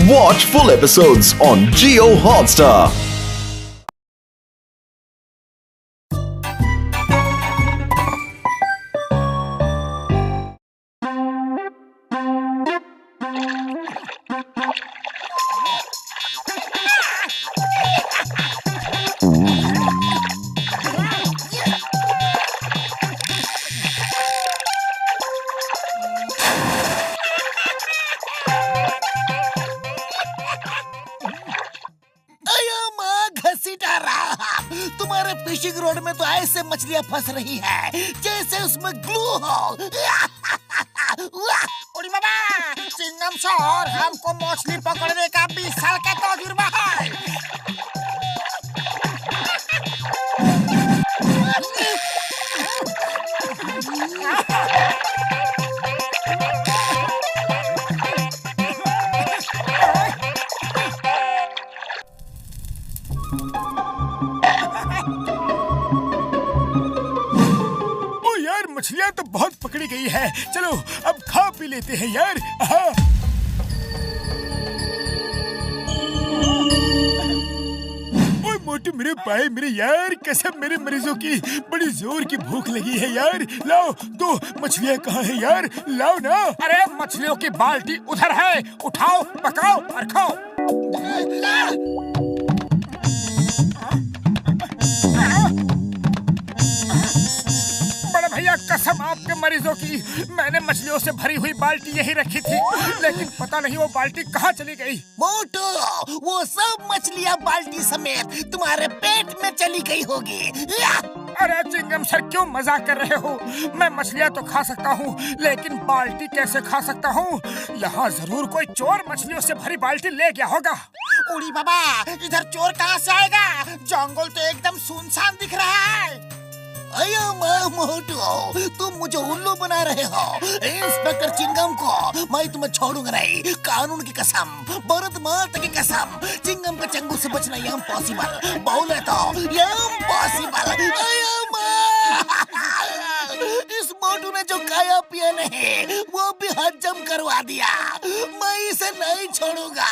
Watch full episodes on Jio Hotstar. तुम्हारे fishing road में तो ऐसे मछलियाँ फंस रही है जैसे उसमें ग्लू हो। उड़ी बाबा, चिंगम सर, हमको मछली पकड़ने का 20 साल का तजुर्बा है। मछलियाँ तो बहुत पकड़ी गई है, चलो अब खा पी लेते हैं यार। ओए मोटू मेरे भाई मेरे यार, कसम मेरे मरीजों की बड़ी जोर की भूख लगी है यार। लाओ दो मछलियाँ कहाँ है यार, लाओ ना। अरे मछलियों की बाल्टी उधर है, उठाओ पकाओ और खाओ। भैया कसम आपके मरीजों की, मैंने मछलियों से भरी हुई बाल्टी यहीं रखी थी, लेकिन पता नहीं वो बाल्टी कहाँ चली गई। मोटू, वो सब मछलियाँ बाल्टी समेत तुम्हारे पेट में चली गई होगी। अरे चिंगम सर क्यों मजाक कर रहे हो? मैं मछलियाँ तो खा सकता हूँ, लेकिन बाल्टी कैसे खा सकता हूँ? यहाँ जरूर कोई चोर मछलियों से भरी बाल्टी ले गया होगा। उड़ी बाबा, इधर चोर कहाँ से आएगा? जंगल तो एकदम सुनसान दिख रहा है। अयो मोटू, तुम मुझे उल्लू बना रहे हो। इंस्पेक्टर चिंगम को मैं तुम्हें छोड़ूंगा नहीं, कानून की कसम, भारत माता की कसम। चिंगम के चंगुल से बचना इम्पॉसिबल, बोले तो इम्पॉसिबल। इस मोटू ने जो खाया पिया नहीं वो भी हजम करवा दिया, मैं इसे नहीं छोड़ूंगा।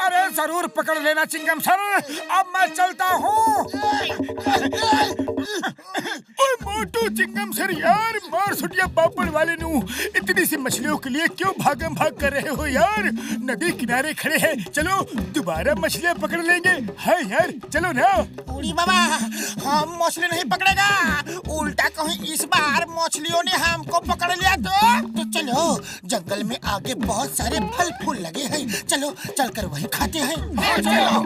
अरे जरूर पकड़ लेना चिंगम सर, अब मैं चलता हूँ। मोटू चिंगम सर यार, मार सुटिया पापड़ वाले नू, इतनी सी मछलियों के लिए क्यों भागम भाग कर रहे हो यार? नदी किनारे खड़े हैं, चलो दोबारा मछलियाँ पकड़ लेंगे। है यार, चलो ना। उड़ी बाबा, हम मछली नहीं पकड़ेगा, उल्टा कहीं इस बार मछलियों ने हमको पकड़ लिया तो चलो, जंगल में आगे बहुत सारे फल फूल लगे हैं, चलो चलकर वहीं खाते हैं। चलो।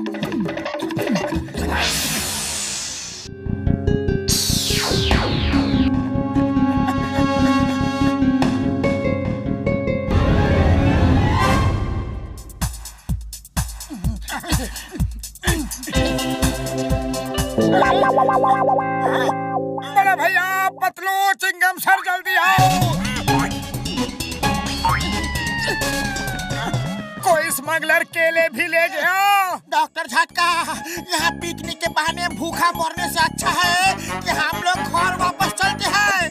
बड़े भैया, पतलू, चिंगम सर जल्दी आओ। कोई स्मगलर केले भी ले गया। डॉक्टर झटका, यहाँ पिकनिक के बहाने भूखा मरने से अच्छा है कि हम लोग घर वापस चलते हैं।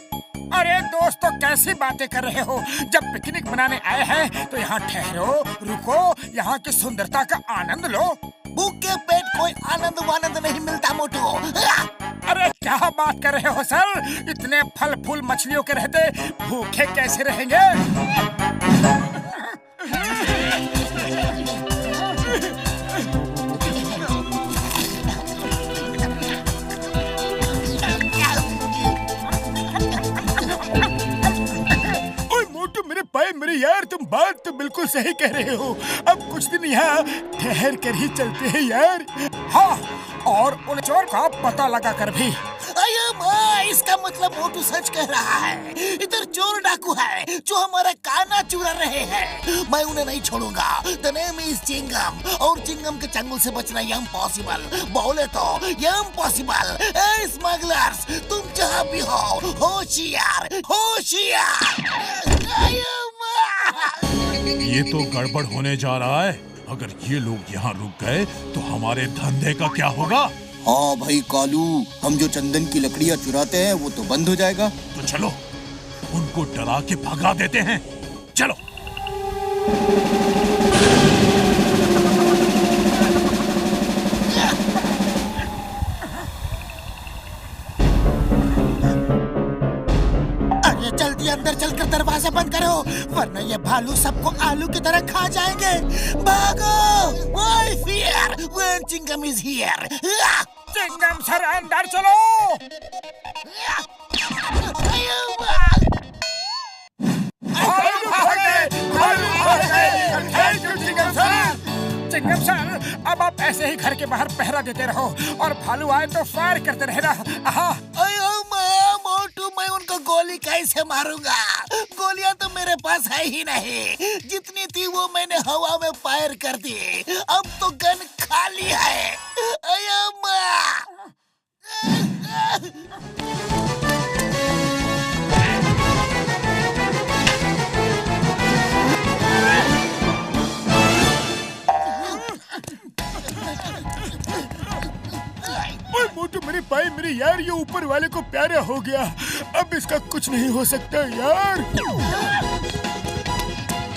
अरे दोस्तों, कैसी बातें कर रहे हो? जब पिकनिक मनाने आए हैं तो यहाँ ठहरो, रुको, यहाँ की सुंदरता का आनंद लो। भूख के पेट कोई आनंद वानंद नहीं मिलता मोटू। अरे क्या बात कर रहे हो सर? इतने फल फूल मछलियों के रहते भूखे कैसे रहेंगे? मेरे यार, तुम बात तो बिल्कुल सही कह रहे हो। अब कुछ दिन यहाँ ठहर कर ही चलते हैं यार। हाँ, और उन चोर का पता लगा कर भी। अयो माँ, इसका मतलब मोटू सच कह रहा है। इधर चोर डाकू है जो हमारा काना चुरा रहे हैं, मैं उन्हें नहीं छोड़ूंगा। द नेम इज चिंगम, और चिंगम के चंगुल से बचना इम्पॉसिबल, बोले तो इम्पॉसिबल। ए स्मगलर्स, तुम जहाँ भी हो, होशियार होशियार। ये तो गड़बड़ होने जा रहा है। अगर ये लोग यहाँ रुक गए तो हमारे धंधे का क्या होगा? हाँ भाई कालू, हम जो चंदन की लकड़ियाँ चुराते हैं वो तो बंद हो जाएगा। तो चलो उनको डरा के भगा देते हैं, चलो। चलो, वरना ये भालू सबको आलू की तरह खा जाएंगे। भागो! Why fear when Chingum is here? Chingum sir अंदर चलो। चिंगम सर, अब आप ऐसे ही घर के बाहर पहरा देते रहो और भालू आए तो फायर करते रहना। मोटू, मैं उनको गोली कैसे मारूंगा? गोलियां तो मेरे पास है ही नहीं। जितनी थी वो मैंने हवा में फायर कर दी। अब तो गन खाली है। मोटू मेरे भाई, मेरे यार, ये ऊपर वाले को प्यारा हो गया। अब इसका कुछ नहीं हो सकता यार।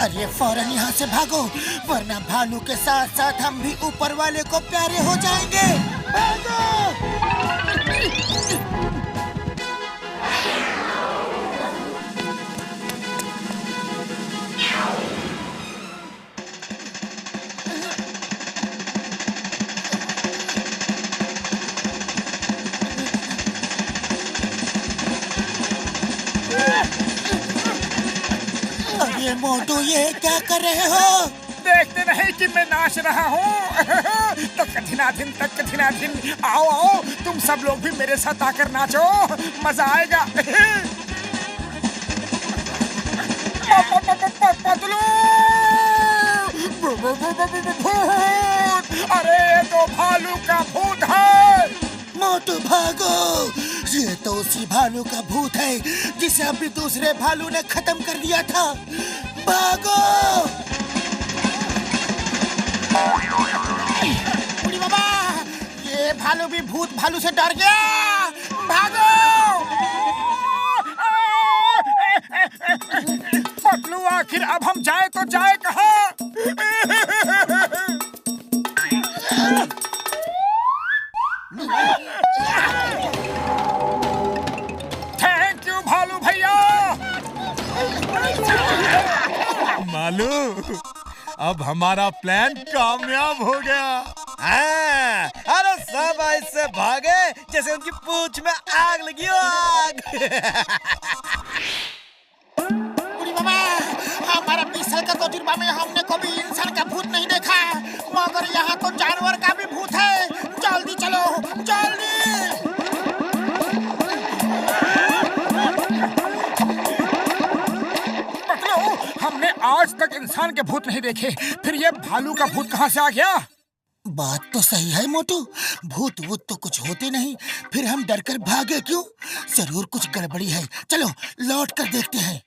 अरे फौरन यहाँ से भागो, वरना भालू के साथ साथ हम भी ऊपर वाले को प्यारे हो जाएंगे। भागो! अरे मोटू, ये क्या कर रहे हो? देखते नहीं कि मैं नाच रहा हूँ। तो कठिनाधिन तक कठिनाधिन, आओ आओ, तुम सब लोग भी मेरे साथ आकर नाचो, मजा आएगा। पतलू! अरे ये तो भालू का भूत है। मोटू भागो! ये तो उसी भालू का भूत है जिसे अभी दूसरे भालू ने खत्म कर दिया था। भागो! बुढ़ी बाबा, ये भालू भी भूत भालू से डर गया। भागो! पतलू, आखिर अब हम जाए तो जाए कहाँ? थैंक यू भालू भैया। मालू, अब हमारा प्लान कामयाब हो गया। अरे सब ऐसे भागे जैसे उनकी पूंछ में आग लगी हो, आग। बुढ़ी बाबा, हमारा 20 साल का तजुर्बा में हमने कभी इंसान का भूत नहीं देखा, मगर यहाँ तो जानवर का भी भूत है। जल्दी चलो, जल्दी। हमने आज तक इंसान के भूत नहीं देखे, फिर ये भालू का भूत कहाँ से आ गया? बात तो सही है मोटू, भूत वूत तो कुछ होते नहीं, फिर हम डर कर भागे क्यों? जरूर कुछ गड़बड़ी है। चलो लौट कर देखते हैं।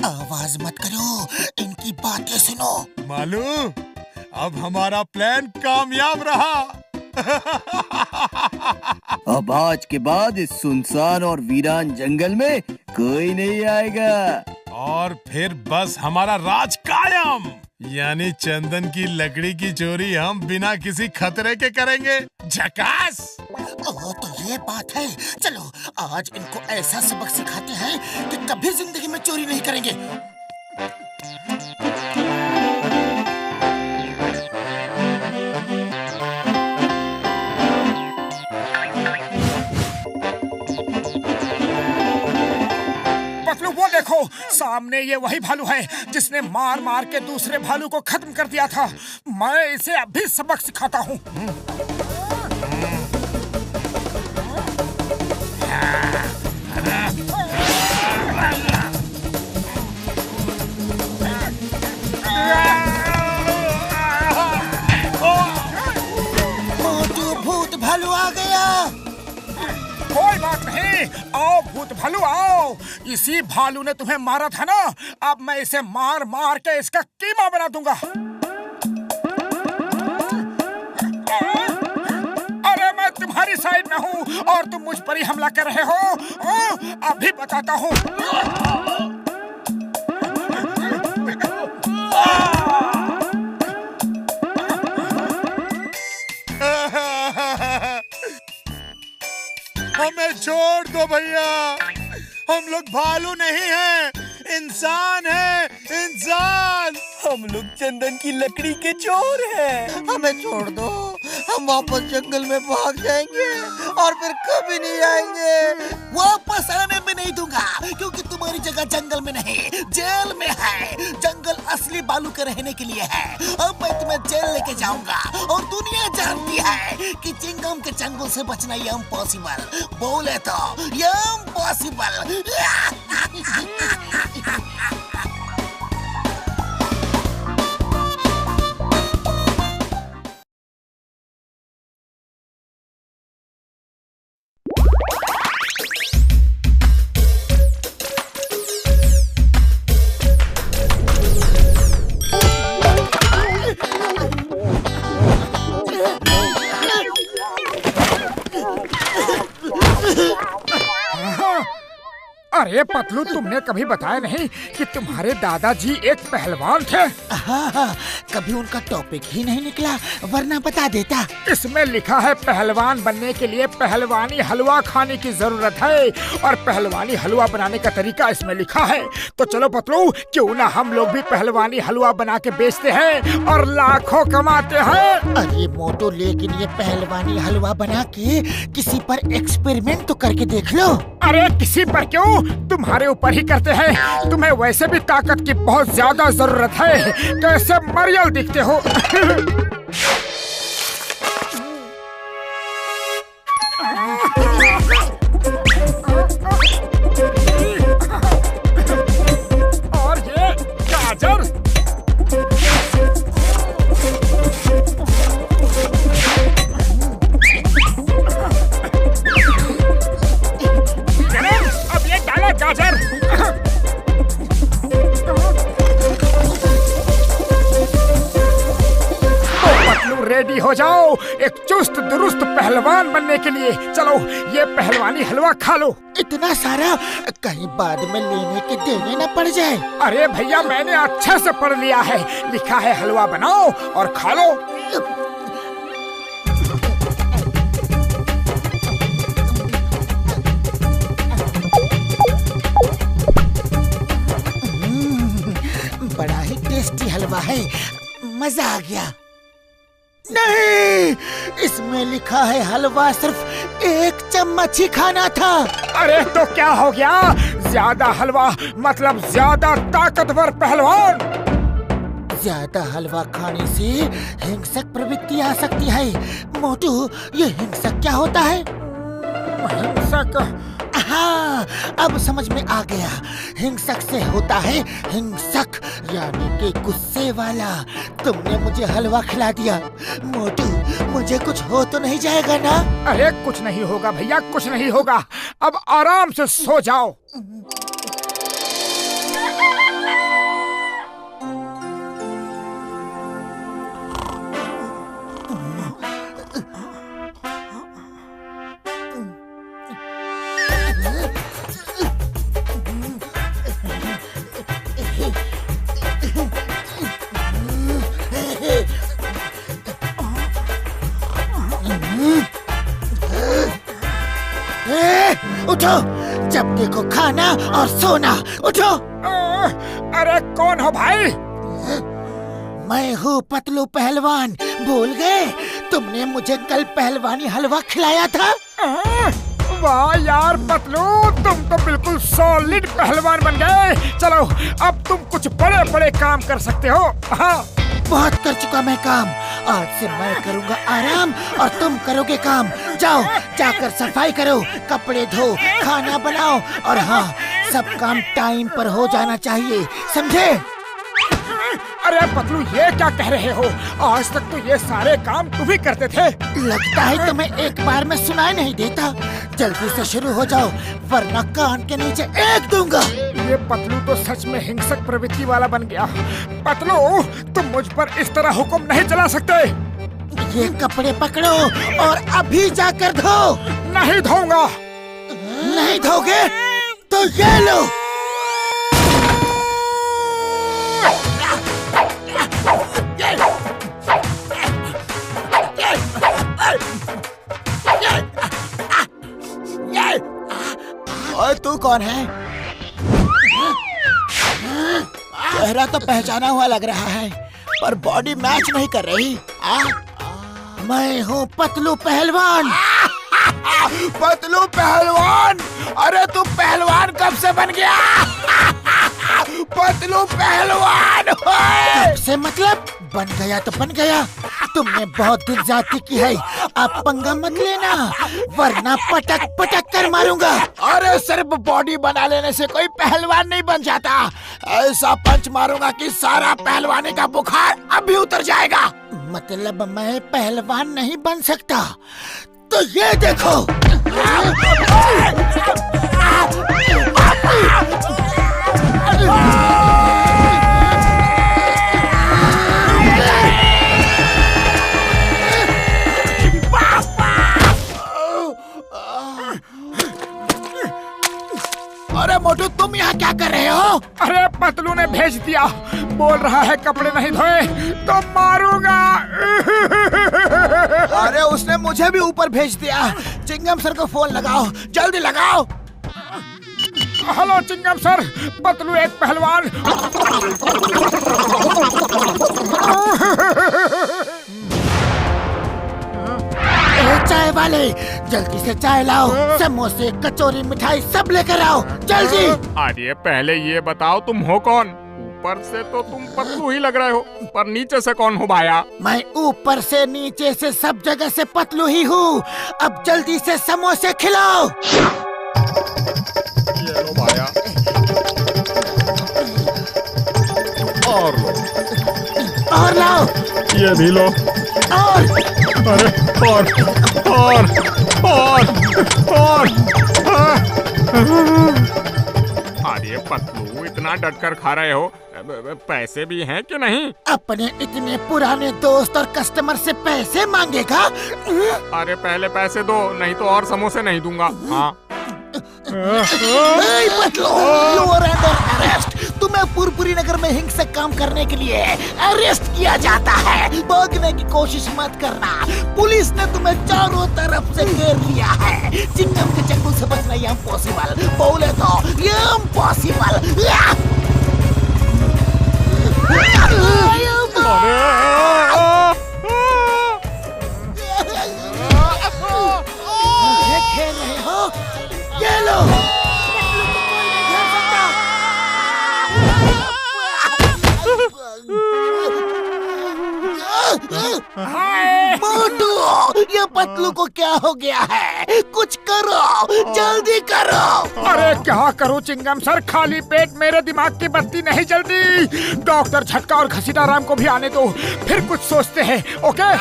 आवाज मत करो, इनकी बातें सुनो। मालू, अब हमारा प्लान कामयाब रहा। अब आज के बाद इस सुनसान और वीरान जंगल में कोई नहीं आएगा। और फिर बस हमारा राज कायम। यानी चंदन की लकड़ी की चोरी हम बिना किसी खतरे के करेंगे। झकास! ओह, तो ये बात है। चलो आज इनको ऐसा सबक सिखाते हैं कि कभी जिंदगी में चोरी नहीं करेंगे। पतलू, वो देखो, सामने ये वही भालू है जिसने मार मार के दूसरे भालू को खत्म कर दिया था। मैं इसे अभी सबक सिखाता हूँ। मोटू, भूत भालू आ गया। कोई बात नहीं, आओ भूत भालू आओ। इसी भालू ने तुम्हें मारा था ना, अब मैं इसे मार मार के इसका कीमा बना दूंगा। अरे मैं तुम्हारी साइड में हूँ और तुम मुझ पर ही हमला कर रहे हो। अभी बताता हूँ। हमें छोड़ दो भैया, हम लोग भालू नहीं हैं, इंसान हैं, इंसान। हम लोग चंदन की लकड़ी के चोर हैं। हमें छोड़ दो, हम वापस जंगल में भाग जाएंगे और फिर कभी नहीं आएंगे। वापस आने में नहीं दूंगा, क्योंकि तुम्हारी जगह जंगल में नहीं, जेल में है। जंगल असली बालू के रहने के लिए है। अब मैं तुम्हें जेल लेके जाऊंगा और दुनिया जानती है कि चिंगम के चंगुल से बचना इम्पॉसिबल। बोले तो इम्पॉसिबल। अरे पतलू, तुमने कभी बताया नहीं कि तुम्हारे दादाजी एक पहलवान थे? हाँ, कभी उनका टॉपिक ही नहीं निकला, वरना बता देता। इसमें लिखा है पहलवान बनने के लिए पहलवानी हलवा खाने की जरूरत है, और पहलवानी हलवा बनाने का तरीका इसमें लिखा है। तो चलो पतलू, क्यों ना हम लोग भी पहलवानी हलवा बना के बेचते हैं और लाखों कमाते हैं। अरे मोटू, लेकिन ये पहलवानी हलवा बना के किसी पर एक्सपेरिमेंट तो करके देख लो। अरे किसी पर क्यों, तुम्हारे ऊपर ही करते हैं। तुम्हें वैसे भी ताकत की बहुत ज्यादा जरूरत है, कैसे मरियल दिखते हो। और ये गाजर, गाजर। तो पतलू, रेडी हो जाओ एक चुस्त दुरुस्त पहलवान बनने के लिए। चलो ये पहलवानी हलवा खा लो। इतना सारा कहीं बाद में लेने के देने न पड़ जाए। अरे भैया, मैंने अच्छे से पढ़ लिया है, लिखा है हलवा बनाओ और खा लो। बड़ा ही टेस्टी हलवा है, मजा आ गया। नहीं, इसमें लिखा है हलवा सिर्फ 1 चम्मच ही खाना था। अरे तो क्या हो गया, ज्यादा हलवा मतलब ज्यादा ताकतवर पहलवान। ज्यादा हलवा खाने से हिंसक प्रवृत्ति आ सकती है। मोटू, ये हिंसक क्या होता है? हिंसक? हाँ, अब समझ में आ गया। हिंसक से होता है हिंसक, यानी कि गुस्से वाला। तुमने मुझे हलवा खिला दिया। मोटू, मुझे कुछ हो तो नहीं जाएगा ना? अरे कुछ नहीं होगा भैया, कुछ नहीं होगा। अब आराम से सो जाओ। उठो, जब देखो खाना और सोना। उठो। अरे कौन हो भाई? मैं हूँ पतलू पहलवान। भूल गए? तुमने मुझे कल पहलवानी हलवा खिलाया था। वाह यार पतलू, तुम तो बिल्कुल सॉलिड पहलवान बन गए। चलो अब तुम कुछ बड़े बड़े काम कर सकते हो। हाँ, बहुत कर चुका मैं काम। आज से मैं करूँगा आराम और तुम करोगे काम। जाओ, जाकर सफाई करो, कपड़े धो, खाना बनाओ, और हाँ, सब काम टाइम पर हो जाना चाहिए, समझे? अरे पतलू, ये क्या कह रहे हो? आज तक तो ये सारे काम तुम ही करते थे। लगता है तुम्हें एक बार में सुनाई नहीं देता। जल्दी से शुरू हो जाओ, वरना कान के नीचे एक दूंगा। ये पतलू तो सच में हिंसक प्रवृत्ति वाला बन गया। पतलू, तुम मुझ पर इस तरह हुक्म नहीं चला सकते। ये कपड़े पकड़ो और अभी जाकर धो। नहीं धोऊंगा। नहीं धोगे तो ये लो। और तू कौन है? चेहरा तो पहचाना हुआ लग रहा है, पर बॉडी मैच नहीं कर रही। मैं हूँ पतलू पहलवान। पतलू पहलवान? अरे तू पहलवान कब से बन गया? पतलू पहलवान कब से मतलब? बन गया तो बन गया। तुमने बहुत दिल जाती की है, अब पंगा मत लेना वरना पटक पटक कर मारूंगा। अरे सिर्फ बॉडी बना लेने से कोई पहलवान नहीं बन जाता। ऐसा पंच मारूंगा कि सारा पहलवानी का बुखार अभी उतर जाएगा। मतलब मैं पहलवान नहीं बन सकता? तो ये देखो। अरे मोटू तुम यहाँ क्या कर रहे हो? अरे पतलू ने भेज दिया, बोल रहा है कपड़े नहीं धोए तो मारूंगा। अरे उसने मुझे भी ऊपर भेज दिया। चिंगम सर को फोन लगाओ, जल्दी लगाओ। हेलो चिंगम सर, पतलू एक पहलवान। चाय वाले जल्दी से चाय लाओ, समोसे कचौरी मिठाई सब लेकर आओ जल्दी। अरे पहले ये बताओ तुम हो कौन? ऊपर से तो तुम पतलू ही लग रहे हो, पर नीचे से कौन हो भाया? मैं ऊपर से नीचे से सब जगह से पतलू ही हूँ। अब जल्दी से समोसे खिलाओ। ये लो भाया। और लाओ। ये भी लो। और अरे और अरे पतलू इतना डट कर खा रहे हो, पैसे भी हैं कि नहीं? अपने इतने पुराने दोस्त और कस्टमर से पैसे मांगेगा? अरे पहले पैसे दो, नहीं तो और समोसे नहीं दूंगा। हाँ Patlu, you are under arrest। तुम्हें पुरपुरी नगर में हिंसक काम करने के लिए अरेस्ट किया जाता है। भागने की कोशिश मत करना, पुलिस ने तुम्हें चारों तरफ से घेर लिया है। चिंगम के चंगुल से बचना ये इम्पॉसिबल, बोले तो ये इम्पॉसिबल। खेल रहे हो? ये लो। मोटू, ये पतलू को क्या हो गया है? कुछ करो, जल्दी करो। अरे क्या करूं चिंगम सर, खाली पेट मेरे दिमाग की बत्ती नहीं जलती। डॉक्टर झटका और घसीटा राम को भी आने दो, फिर कुछ सोचते हैं। ओके?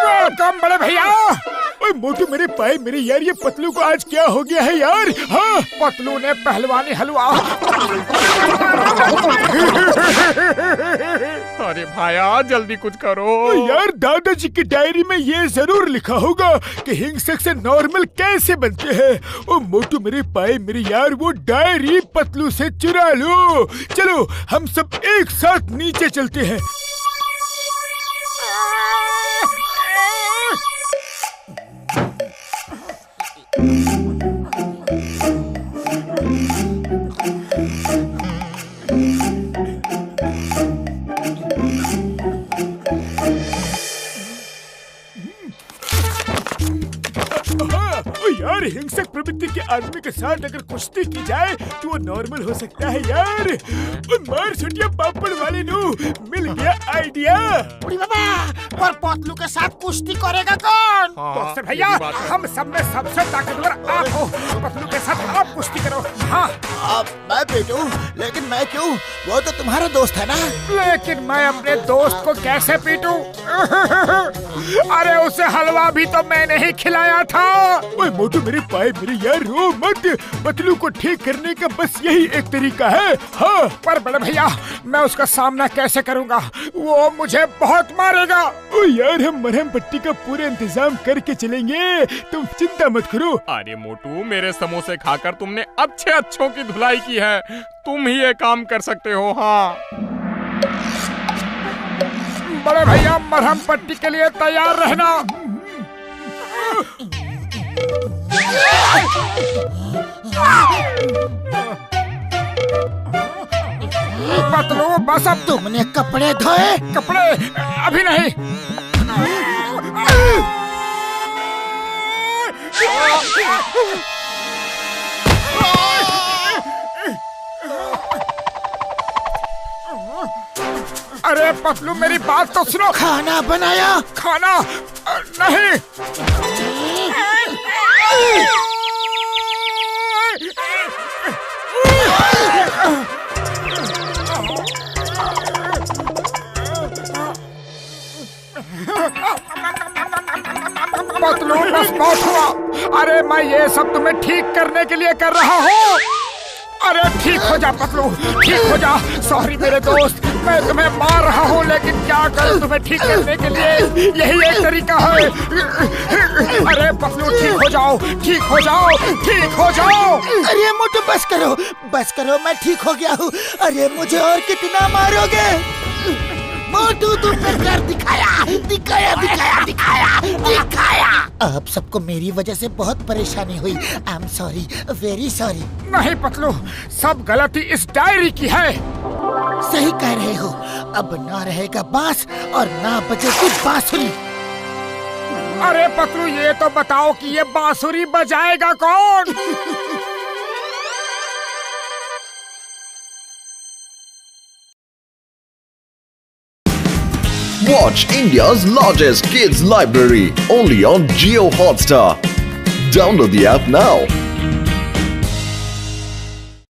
वेलकम बड़े भैया। ओए मोटू मेरे पाए मेरे यार, ये पतलू को आज क्या हो गया है यार? हाँ, पतलू ने पहलवानी हलवा। अरे भाया जल्दी कुछ करो यार। दादाजी की डायरी में ये जरूर लिखा होगा कि हिंसक से नॉर्मल कैसे बनते हैं। ओ मोटू मेरे पाए मेरे यार, वो डायरी पतलू से चुरा लो। चलो हम सब एक साथ नीचे चलते हैं। यार हिंसक प्रवृत्ति के आदमी के साथ अगर कुश्ती की जाए तो वो नॉर्मल हो सकता है यार। मार छुटिया पापड़ वाले नु मिल गया आइडिया। पर पतलू के साथ कुश्ती करेगा कौन? तो भैया हम सब में सबसे ताकतवर आप हो, पतलू के साथ आप कुश्ती करो। हाँ अब मैं पीटूं? लेकिन मैं क्यों? वो तो तुम्हारा दोस्त है ना। लेकिन मैं अपने दोस्त को कैसे पीटूं? अरे उसे हलवा भी तो मैंने ही खिलाया था। ओए मोटू मोटू मेरे पाए मेरे यार, रो मत। पतलू को ठीक करने का बस यही एक तरीका है। हाँ, पर बड़े भैया मैं उसका सामना कैसे करूंगा? वो मुझे बहुत मारेगा। ओ यार, हम मरहम पट्टी का पूरा इंतजाम करके चलेंगे, तुम चिंता मत करो। अरे मोटू, मेरे समोसे खाकर तुमने अच्छे अच्छों की धुलाई की है, तुम ही ये काम कर सकते हो। हाँ बड़े भैया, मरहम पट्टी के लिए तैयार रहना। पतलू बस अब तुमने कपड़े धोए? कपड़े अभी नहीं। अरे पतलू मेरी बात तो सुनो। खाना बनाया? खाना नहीं। पतलू बस बहुत हुआ। अरे मैं ये सब तुम्हें ठीक करने के लिए कर रहा हूँ। अरे ठीक हो जा पतलू, ठीक हो जा। सॉरी मेरे दोस्त, मैं तुम्हें मार रहा हूँ, लेकिन क्या करूँ, तुम्हें ठीक करने के लिए यही एक तरीका है। अरे पतलू ठीक हो जाओ, ठीक हो जाओ, ठीक हो जाओ। अरे मोटू बस करो, बस करो, मैं ठीक हो गया हूँ। अरे मुझे और कितना मारोगे? मोटू तुमने कर दिखाया, दिखाया दिखाया दिखाया दिखाया। अब सबको मेरी वजह से बहुत परेशानी हुई। I am sorry, very sorry. नहीं पतलू, सब गलती इस डायरी की है। सही कह रहे हो। अब ना रहेगा बांस और ना बजेगी बांसुरी। अरे पतलू ये तो बताओ कि ये बांसुरी बजाएगा कौन? Watch India's largest kids library only on Jio Hotstar. Download the app now.